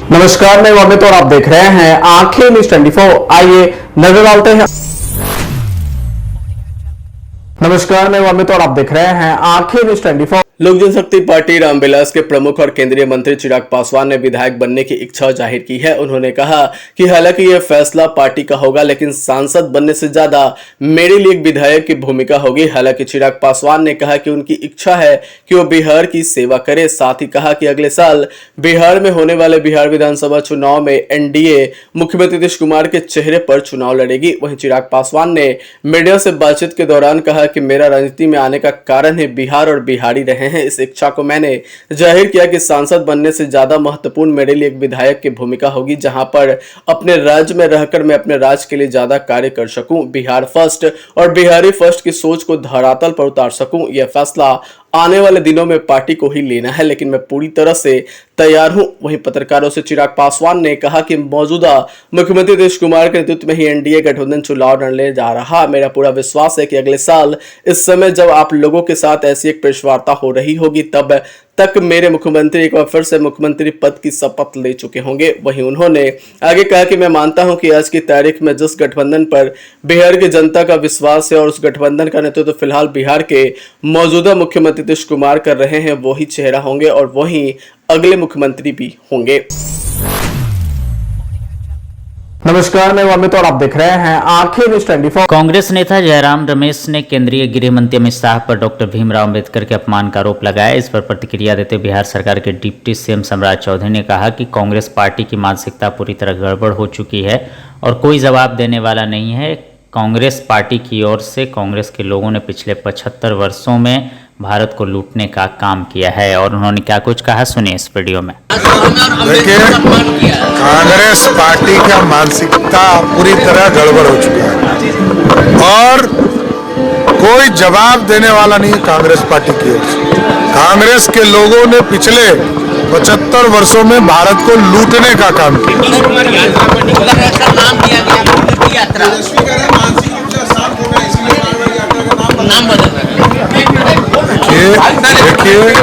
नमस्कार, मैं अमित और आप देख रहे हैं आंखें न्यूज 24। आइए नजर डालते हैं। नमस्कार, मैं अमित और आप देख रहे हैं आंखें न्यूज 24। लोक जनशक्ति पार्टी रामविलास के प्रमुख और केंद्रीय मंत्री चिराग पासवान ने विधायक बनने की इच्छा जाहिर की है। उन्होंने कहा कि हालांकि यह फैसला पार्टी का होगा, लेकिन सांसद बनने से ज्यादा मेरे लिए एक विधायक की भूमिका होगी। हालांकि चिराग पासवान ने कहा कि उनकी इच्छा है कि वो बिहार की सेवा करे। साथ ही कहा कि अगले साल बिहार में होने वाले बिहार विधानसभा चुनाव में एनडीए मुख्यमंत्री नीतीश कुमार के चेहरे पर चुनाव लड़ेगी। वहीं चिराग पासवान ने मीडिया से बातचीत के दौरान कहा कि मेरा राजनीति में आने का कारण है बिहार और बिहारी रहे हैं। इस इच्छा को मैंने जाहिर किया कि सांसद बनने से ज्यादा महत्वपूर्ण मेरे लिए एक विधायक की भूमिका होगी, जहां पर अपने राज्य में रहकर मैं अपने राज्य के लिए ज्यादा कार्य कर सकूं, बिहार फर्स्ट और बिहारी फर्स्ट की सोच को धरातल पर उतार सकूं। यह फैसला आने वाले दिनों में पार्टी को ही लेना है, लेकिन मैं पूरी तरह से तैयार हूं। वहीं पत्रकारों से चिराग पासवान ने कहा कि मौजूदा मुख्यमंत्री नीतीश कुमार के नेतृत्व में ही एनडीए गठबंधन चुनाव लड़ने जा रहा। मेरा पूरा विश्वास है कि अगले साल इस समय जब आप लोगों के साथ ऐसी एक प्रेस वार्ता हो रही होगी, तब तक मेरे मुख्यमंत्री एक बार फिर से मुख्यमंत्री पद की शपथ ले चुके होंगे। वहीं उन्होंने आगे कहा कि मैं मानता हूं कि आज की तारीख में जिस गठबंधन पर बिहार की जनता का विश्वास है और उस गठबंधन का नेतृत्व फिलहाल बिहार के मौजूदा मुख्यमंत्री नीतीश कुमार कर रहे हैं, वही चेहरा होंगे और वही अगले मुख्यमंत्री भी होंगे। नमस्कार, मैं अमित और आप देख रहे हैं आंखें न्यूज 24। कांग्रेस नेता जयराम रमेश ने केंद्रीय गृह मंत्री अमित शाह पर डॉक्टर भीमराव अंबेडकर के अपमान का आरोप लगाया। इस पर प्रतिक्रिया देते हुए बिहार सरकार के डिप्टी सीएम सम्राट चौधरी ने कहा कि कांग्रेस पार्टी की मानसिकता पूरी तरह गड़बड़ हो चुकी है और कोई जवाब देने वाला नहीं है। कांग्रेस पार्टी की ओर से कांग्रेस के लोगों ने पिछले 75 वर्षों में भारत को लूटने का काम किया है और उन्होंने क्या कुछ कहा, सुनिए इस वीडियो में। देखिए, कांग्रेस पार्टी का मानसिकता पूरी तरह गड़बड़ हो चुका है और कोई जवाब देने वाला नहीं है कांग्रेस पार्टी की ओर से। कांग्रेस के लोगों ने पिछले 75 वर्षों में भारत को लूटने का काम किया। देखिए,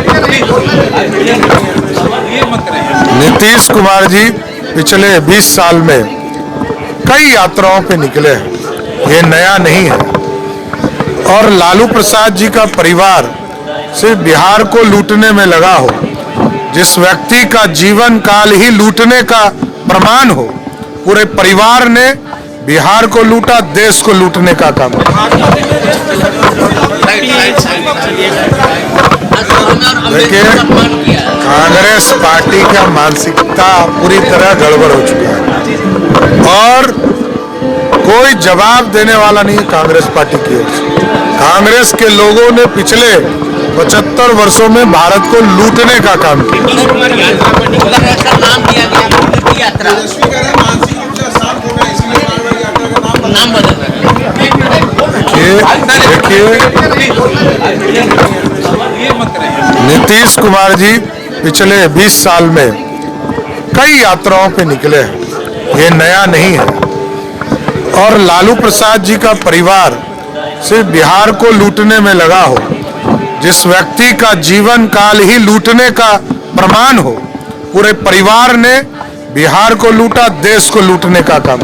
नीतीश कुमार जी पिछले 20 साल में कई यात्राओं पे निकले हैं, ये नया नहीं है। और लालू प्रसाद जी का परिवार सिर्फ बिहार को लूटने में लगा हो, जिस व्यक्ति का जीवन काल ही लूटने का प्रमाण हो, पूरे परिवार ने बिहार को लूटा, देश को लूटने का काम देखिए, कांग्रेस पार्टी का मानसिकता पूरी तरह गड़बड़ हो चुका है और कोई जवाब देने वाला नहीं है कांग्रेस पार्टी की ओर से। कांग्रेस के लोगों ने पिछले 75 वर्षों में भारत को लूटने का काम किया। देखिए, नीतीश कुमार जी पिछले 20 साल में कई यात्राओं पे निकले हैं, ये नया नहीं है। और लालू प्रसाद जी का परिवार सिर्फ बिहार को लूटने में लगा हो, जिस व्यक्ति का जीवन काल ही लूटने का प्रमाण हो, पूरे परिवार ने बिहार को लूटा, देश को लूटने का काम।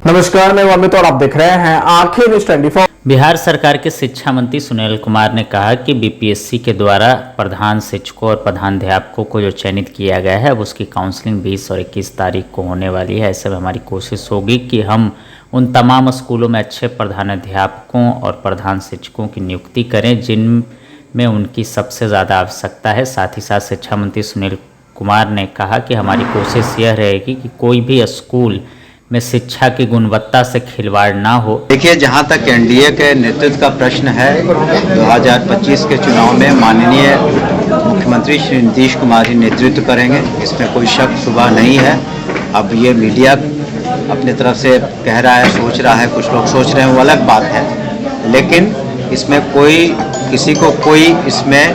नमस्कार, मैं अमित और आप देख रहे हैं आंखें न्यूज 24। बिहार सरकार के शिक्षा मंत्री सुनील कुमार ने कहा कि बीपीएससी के द्वारा प्रधान शिक्षकों और प्रधानाध्यापकों को जो चयनित किया गया है, अब उसकी काउंसलिंग 20 और 21 तारीख को होने वाली है। ऐसे में हमारी कोशिश होगी कि हम उन तमाम स्कूलों में अच्छे प्रधानाध्यापकों और प्रधान शिक्षकों की नियुक्ति करें जिनमें उनकी सबसे ज़्यादा आवश्यकता है। साथ ही साथ शिक्षा मंत्री सुनील कुमार ने कहा कि हमारी कोशिश यह रहेगी कि कोई भी स्कूल में शिक्षा की गुणवत्ता से खिलवाड़ ना हो। देखिए, जहां तक एनडीए के नेतृत्व का प्रश्न है, 2025 के चुनाव में माननीय मुख्यमंत्री श्री नीतीश कुमार ही नेतृत्व करेंगे, इसमें कोई शक शुबा नहीं है। अब ये मीडिया अपनी तरफ से कह रहा है, सोच रहा है, कुछ लोग सोच रहे हैं, वो अलग बात है, लेकिन इसमें किसी को कोई इसमें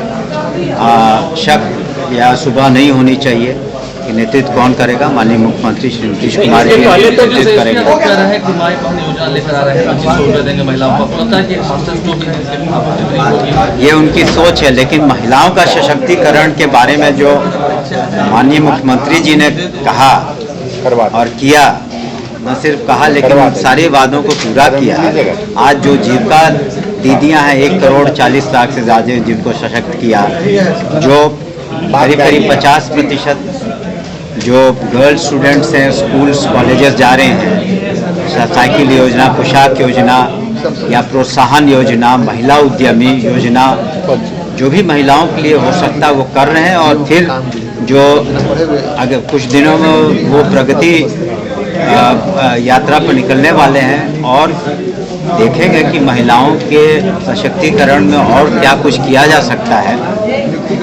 शक या शुबा नहीं होनी चाहिए। कि नेतृत्व कौन करेगा, माननीय मुख्यमंत्री श्री नीतीश कुमार जी नेतृत्व करेंगे। ये उनकी सोच है, लेकिन महिलाओं का सशक्तिकरण के बारे में जो माननीय मुख्यमंत्री जी ने कहा और किया, न सिर्फ कहा लेकिन सारे वादों को पूरा किया है। आज जो जीविका दीदियां हैं 1,40,00,000 से ज़्यादा जिनको सशक्त किया, जो करीब करीब 50% जो गर्ल्स स्टूडेंट्स हैं स्कूल्स कॉलेजेस जा रहे हैं, साइकिल योजना, पोशाक योजना या प्रोत्साहन योजना, महिला उद्यमी योजना, जो भी महिलाओं के लिए हो सकता है वो कर रहे हैं। और फिर जो अगर कुछ दिनों में वो प्रगति यात्रा पर निकलने वाले हैं और देखेंगे कि महिलाओं के सशक्तिकरण में और क्या कुछ किया जा सकता है,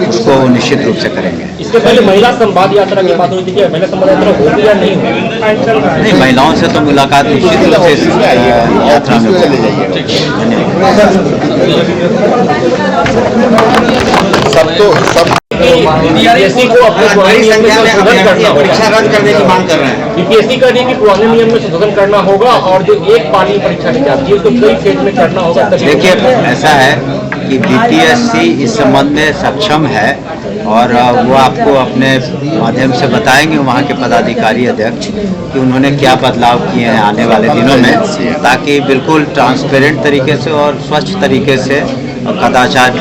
उसको निश्चित रूप से करेंगे। इसके पहले महिला संवाद यात्रा की बात हुई थी कि महिला संवाद यात्रा होगी या नहीं होगी? नहीं, महिलाओं से तो मुलाकात निश्चित रूप से यात्रा में बीपीएससी को अपने पुराने नियम में संशोधन करना होगा। परीक्षा रद्द करने की मांग कर रहे हैं। बीपीएससी का नहीं कि पुराने नियम में संशोधन करना होगा और जो एक पाली परीक्षा की जाती है उसको कई फेज में करना होगा। देखिए, ऐसा है कि बीपीएससी इस संबंध में सक्षम है और वो आपको अपने माध्यम से बताएंगे वहाँ के पदाधिकारी अध्यक्ष कि उन्होंने क्या बदलाव किए हैं आने वाले दिनों में, ताकि बिल्कुल ट्रांसपेरेंट तरीके से और स्वच्छ तरीके से कदाचार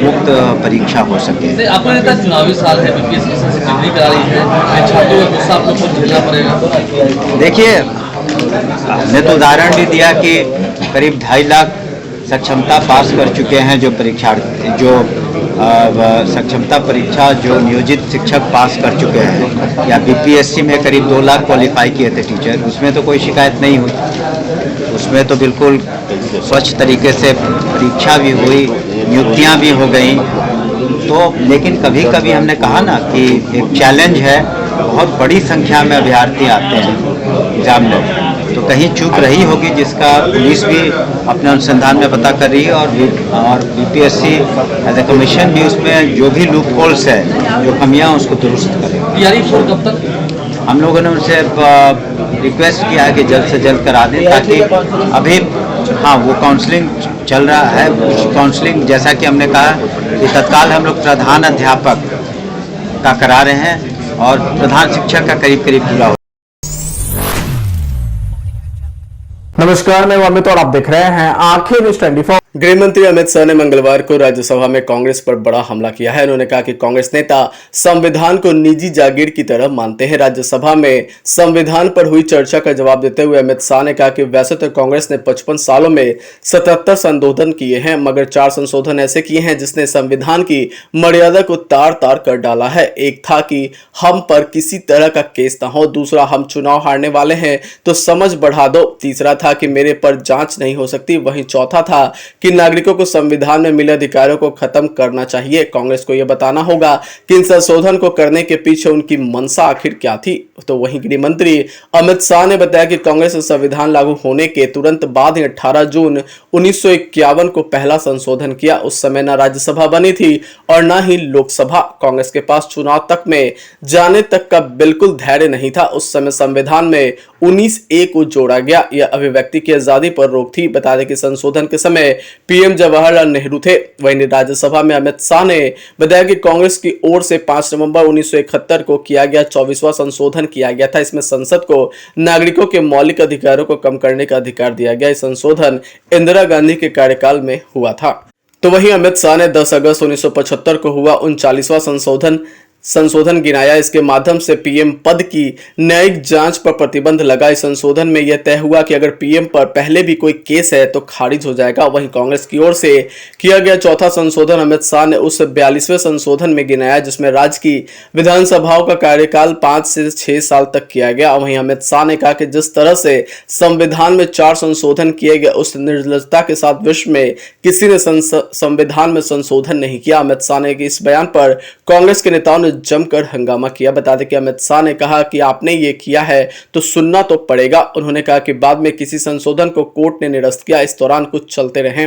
मुक्त परीक्षा हो सके। आपको लगता है चुनावी साल है, बीपीएससी से डिग्री करा रही है, छात्रों का गुस्सा आपको खुद झेलना पड़ेगा। देखिए, हमने तो उदाहरण भी दिया कि करीब 2.5 लाख सक्षमता पास कर चुके हैं जो परीक्षार्थी, जो सक्षमता परीक्षा जो नियोजित शिक्षक पास कर चुके हैं, या बीपीएससी में करीब 2 लाख क्वालिफाई किए थे टीचर, उसमें तो कोई शिकायत नहीं हुई, उसमें तो बिल्कुल स्वच्छ तरीके से परीक्षा भी हुई, नियुक्तियां भी हो गई। तो लेकिन कभी कभी हमने कहा ना कि एक चैलेंज है, बहुत बड़ी संख्या में अभ्यर्थी आते हैं एग्जाम में, तो कहीं चूक रही होगी जिसका पुलिस भी अपने अनुसंधान में पता कर रही है और बीपीएससी एज ए कमीशन भी उसमें जो भी लूप होल्स है, जो कमियां, उसको दुरुस्त करेगी। कब तक हम लोगों ने उनसे रिक्वेस्ट किया है कि जल्द से जल्द करा दें, ताकि अभी हाँ वो काउंसलिंग चल रहा है। कुछ काउंसलिंग जैसा कि हमने कहा कि तत्काल हम लोग प्रधान अध्यापक का करा रहे हैं और प्रधान शिक्षक का करीब करीब पूरा हो। नमस्कार, मैं अमित और आप देख रहे हैं आंखें न्यूज़ 24। गृह मंत्री अमित शाह ने मंगलवार को राज्यसभा में कांग्रेस पर बड़ा हमला किया है। उन्होंने कहा कि कांग्रेस नेता संविधान को निजी जागीर की तरह मानते हैं। राज्यसभा में संविधान पर हुई चर्चा का जवाब देते हुए अमित शाह ने कहा कि वैसे तो कांग्रेस ने 55 सालों में 77 संशोधन किए हैं, मगर 4 संशोधन ऐसे किए हैं जिसने संविधान की मर्यादा को तार तार कर डाला है। एक था कि हम पर किसी तरह का केस ना हो, दूसरा हम चुनाव हारने वाले हैं तो समझ बढ़ा दो, तीसरा था कि मेरे पर जांच नहीं हो सकती, वहीं चौथा था कि नागरिकों को संविधान में मिले अधिकारों को खत्म करना चाहिए। कांग्रेस को यह बताना होगा कि इन संशोधन को करने के पीछे उनकी मंशा आखिर क्या थी। तो वहीं गृह मंत्री अमित शाह ने बताया कि कांग्रेस ने संविधान लागू होने के तुरंत बाद ही 18 जून 1951 को पहला संशोधन किया। उस समय न राज्यसभा बनी थी और न ही लोकसभा। कांग्रेस के पास चुनाव तक में जाने तक का बिल्कुल धैर्य नहीं था। उस समय संविधान में 19A को जोड़ा गया। यह अभिव्यक्ति की आजादी पर रोक थी। बता दें कि संशोधन के समय पीएम जवाहरलाल नेहरू थे। वहीं राज्यसभा में अमित शाह ने बताया कि कांग्रेस की ओर से 5 नवंबर 1971 को किया गया 24वां संशोधन किया गया था। इसमें संसद को नागरिकों के मौलिक अधिकारों को कम करने का अधिकार दिया गया। इस संशोधन इंदिरा गांधी के कार्यकाल में हुआ था। तो वहीं अमित शाह ने 10 अगस्त 1975 को हुआ 39वां संशोधन गिनाया। इसके माध्यम से पीएम पद की न्यायिक जांच पर प्रतिबंध लगा। इस संशोधन में यह तय हुआ कि अगर पीएम पर पहले भी कोई केस है तो खारिज हो जाएगा। वहीं कांग्रेस की ओर से किया गया चौथा संशोधन अमित शाह ने उस 42वें संशोधन में गिनाया जिसमें राज्य की विधानसभाओं का कार्यकाल 5 से 6 साल तक किया गया। वहीं अमित शाह ने कहा कि जिस तरह से संविधान में 4 संशोधन किए गए उस निर्लजता के साथ विश्व में किसी ने संविधान में संशोधन नहीं किया। अमित शाह ने इस बयान पर कांग्रेस के नेताओं ने जमकर हंगामा किया। बता दें कि अमित शाह ने कहा कि आपने ये किया है तो सुनना तो पड़ेगा। उन्होंने कहा कि बाद में किसी संशोधन को कोर्ट ने निरस्त किया। इस दौरान कुछ चलते रहे।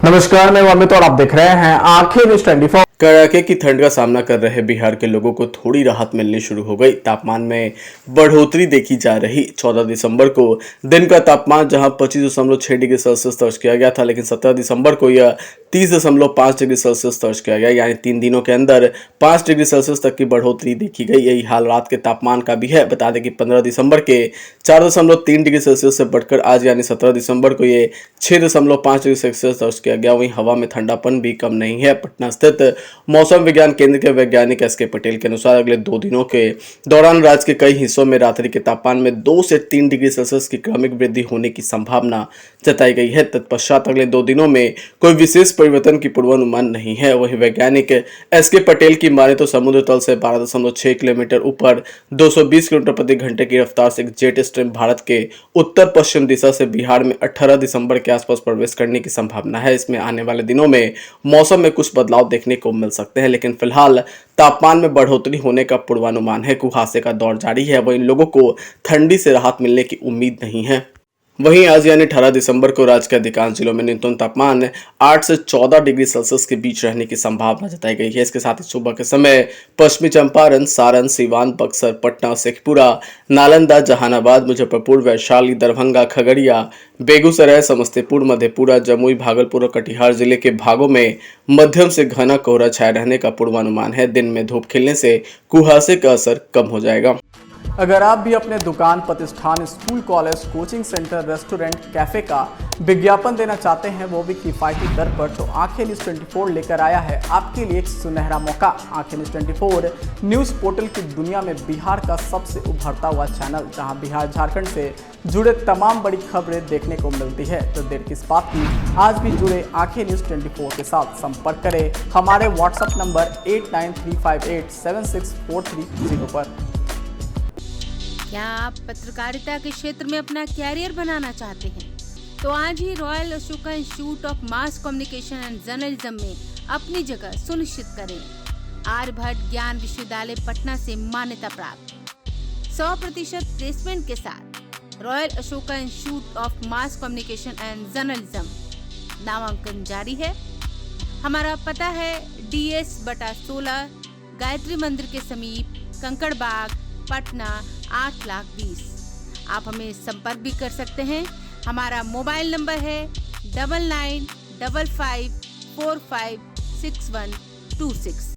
नमस्कार, मैं अमित और आप देख रहे हैं आंखें न्यूज़ 24। कड़ाके की ठंड का सामना कर रहे बिहार के लोगों को थोड़ी राहत मिलनी शुरू हो गई। तापमान में बढ़ोतरी देखी जा रही। 14 दिसंबर को दिन का तापमान जहां 25.6 डिग्री सेल्सियस दर्ज किया गया था, लेकिन 17 दिसंबर को यह 30.5 डिग्री सेल्सियस दर्ज किया गया। यानी 3 दिनों के अंदर 5 डिग्री सेल्सियस तक की बढ़ोतरी देखी गई। यही हाल रात के तापमान का भी है। बता दें कि 15 दिसंबर के 4.3 डिग्री सेल्सियस से बढ़कर आज यानी 17 दिसंबर को ये 6.5 डिग्री सेल्सियस दर्ज किया गया। वहीं हवा में ठंडापन भी कम नहीं है। पटना स्थित मौसम विज्ञान केंद्र के वैज्ञानिक एस के पटेल के अनुसार अगले 2 दिनों के दौरान राज्य के कई हिस्सों में रात्रि के तापमान में 2 से 3 डिग्री सेल्सियस की क्रमिक वृद्धि होने की संभावना जताई गई है। तत्पश्चात अगले 2 दिनों में कोई विशेष परिवर्तन की पूर्वानुमान नहीं है। वहीं वैज्ञानिक एस के पटेल की माने तो समुद्र तल से 12.6 किलोमीटर ऊपर 220 किलोमीटर प्रति घंटे की रफ्तार से एक जेट स्ट्रीम भारत के उत्तर पश्चिम दिशा से बिहार में 18 दिसंबर के आसपास प्रवेश करने की संभावना है। इसमें आने वाले दिनों में मौसम में कुछ बदलाव देखने को मिल सकते हैं, लेकिन फिलहाल तापमान में बढ़ोतरी होने का पूर्वानुमान है। कुहासे का दौर जारी है। वहीं लोगों को ठंडी से राहत मिलने की उम्मीद नहीं है। वहीं आज यानी 18 दिसंबर को राज्य के अधिकांश जिलों में न्यूनतम तापमान 8 से 14 डिग्री सेल्सियस के बीच रहने की संभावना जताई गई है। इसके साथ ही सुबह के समय पश्चिमी चंपारण, सारण, सीवान, बक्सर, पटना, शेखपुरा, नालंदा, जहानाबाद, मुजफ्फरपुर, वैशाली, दरभंगा, खगड़िया, बेगूसराय, समस्तीपुर, मधेपुरा, जमुई, भागलपुर और कटिहार जिले के भागों में मध्यम से घना कोहरा छाए रहने का पूर्वानुमान है। दिन में धूप खिलने से कुहासे का असर कम हो जाएगा। अगर आप भी अपने दुकान, प्रतिष्ठान, school, college, coaching centre, restaurant, cafe का विज्ञापन देना चाहते हैं, वो भी किफायती दर पर, तो आंखें न्यूज़ 24 लेकर आया है आपके लिए एक सुनहरा मौका। आंखें न्यूज़ 24 न्यूज़ पोर्टल की दुनिया में बिहार का सबसे उभरता हुआ चैनल, जहां बिहार झारखंड से जुड़े तमाम बड़ी खबरें देखने को मिलती है। तो देर किस बात की, आज भी जुड़े आंखें न्यूज़ 24 के साथ। संपर्क करें हमारे व्हाट्सएप नंबर 8935876430 पर। क्या आप पत्रकारिता के क्षेत्र में अपना कैरियर बनाना चाहते हैं? तो आज ही royal Ashoka institute of mass communication and journalism में अपनी जगह सुनिश्चित करें। आर्यभट्ट ज्ञान विश्वविद्यालय पटना से मान्यता प्राप्त 100% प्लेसमेंट के साथ royal Ashoka institute of mass communication and journalism नामांकन जारी है। हमारा पता है DS/16 गायत्री मंदिर के समीप, कंकड़ बाग, पटना 8,20,000। आप हमें संपर्क भी कर सकते हैं। हमारा मोबाइल नंबर है 9955456126।